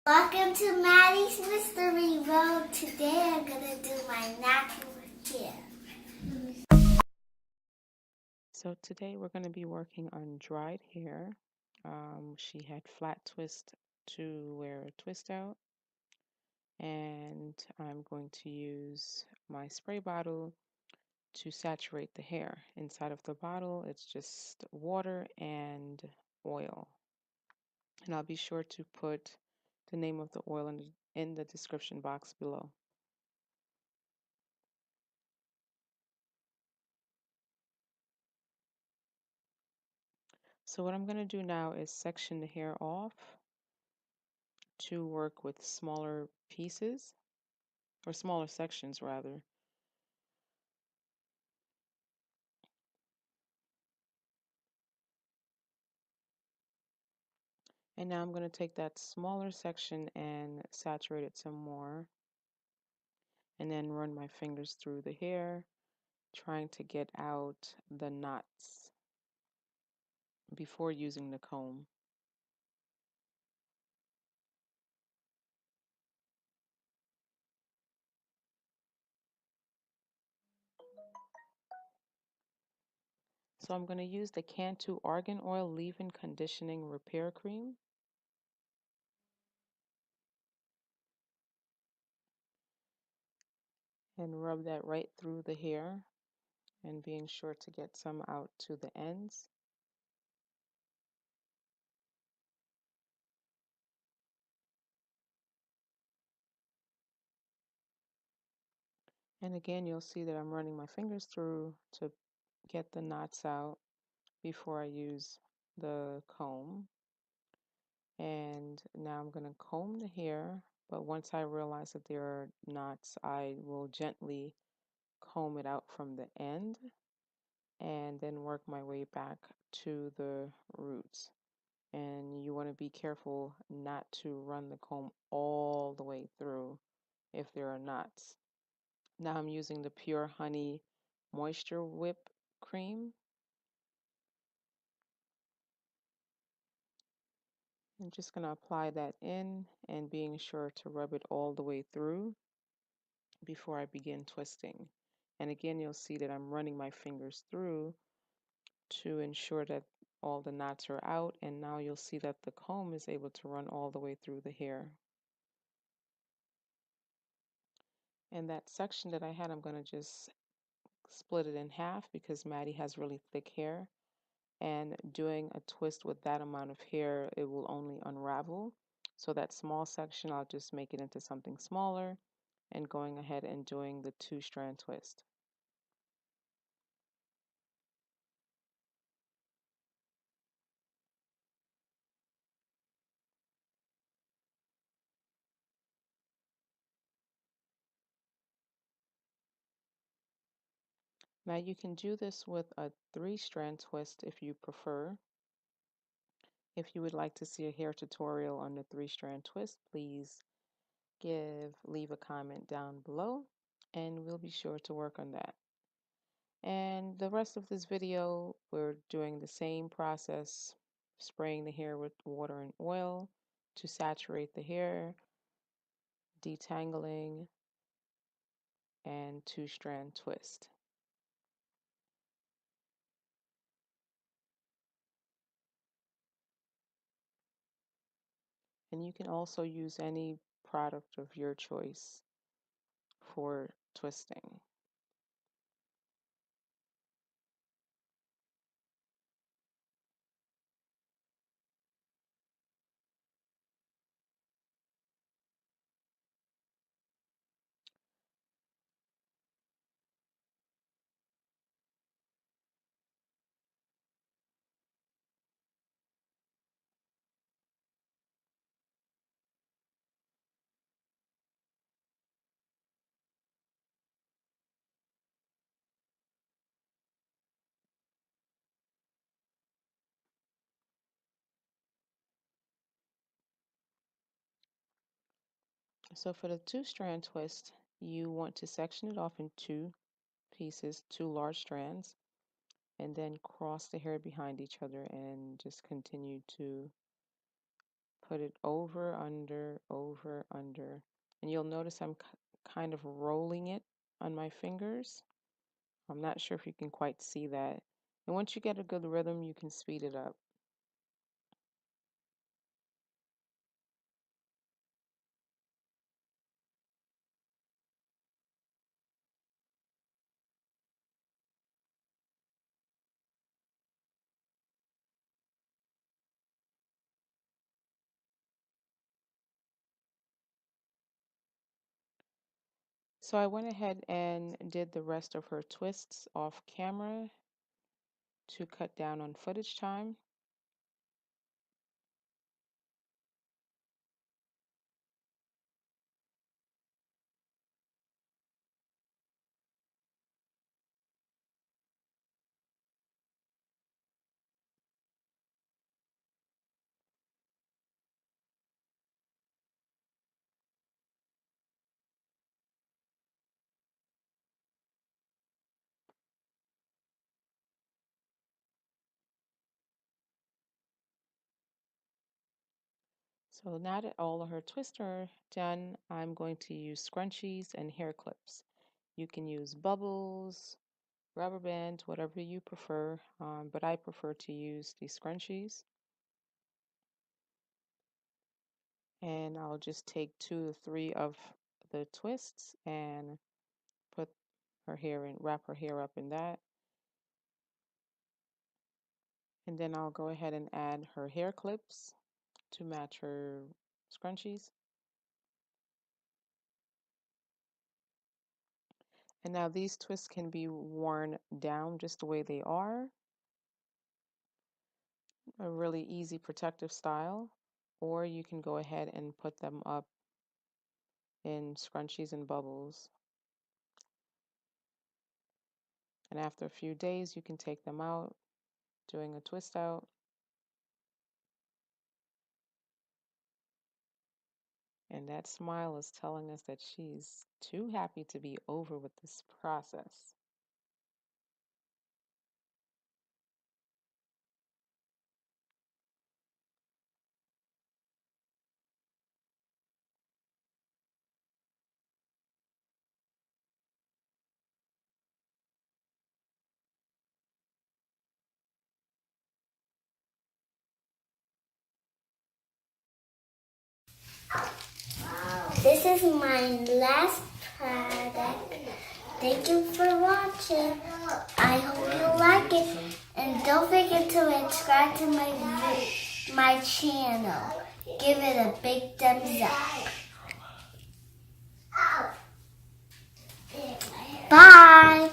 Welcome to Maddie's Mystery Road. Today I'm going to do my natural hair. So today we're going to be working on dried hair. She had flat twist to wear a twist out, and I'm going to use my spray bottle to saturate the hair. Inside of the bottle, it's just water and oil. And I'll be sure to put the name of the oil in the description box below. So what I'm going to do now is section the hair off to work with smaller pieces, or smaller sections rather. And now I'm going to take that smaller section and saturate it some more, and then run my fingers through the hair, trying to get out the knots before using the comb. So I'm going to use the Cantu Argan Oil Leave-In Conditioning Repair Cream. And rub that right through the hair, and being sure to get some out to the ends. And again, you'll see that I'm running my fingers through to get the knots out before I use the comb. And now I'm going to comb the hair, but once I realize that there are knots, I will gently comb it out from the end and then work my way back to the roots. And you want to be careful not to run the comb all the way through if there are knots. Now I'm using the Pure Honey Moisture Whip Cream. I'm just going to apply that in and being sure to rub it all the way through before I begin twisting. And again, you'll see that I'm running my fingers through to ensure that all the knots are out, and now you'll see that the comb is able to run all the way through the hair. And that section that I had, I'm going to just split it in half because Maddie has really thick hair, and doing a twist with that amount of hair, it will only unravel. So that small section, I'll just make it into something smaller and going ahead and doing the 2-strand twist. Now you can do this with a 3-strand twist if you prefer. If you would like to see a hair tutorial on the 3-strand twist, please leave a comment down below and we'll be sure to work on that. And the rest of this video, we're doing the same process, spraying the hair with water and oil to saturate the hair, detangling, and 2-strand twist. And you can also use any product of your choice for twisting. So for the 2-strand twist, you want to section it off in 2 pieces, 2 large strands, and then cross the hair behind each other and just continue to put it over, under, And you'll notice I'm kind of rolling it on my fingers. I'm not sure if you can quite see that. And once you get a good rhythm, you can speed it up. So I went ahead and did the rest of her twists off camera to cut down on footage time. So now that all of her twists are done, I'm going to use scrunchies and hair clips. You can use bubbles, rubber bands, whatever you prefer, but I prefer to use the scrunchies. And I'll just take 2 or 3 of the twists and put her hair in, wrap her hair up in that. And then I'll go ahead and add her hair clips to match her scrunchies. And now these twists can be worn down just the way they are, a really easy protective style, or you can go ahead and put them up in scrunchies and bubbles. And after a few days, you can take them out, doing a twist out. And that smile is telling us that she's too happy to be over with this process. This is my last product. Thank you for watching. I hope you like it. And don't forget to subscribe to my channel. Give it a big thumbs up. Bye.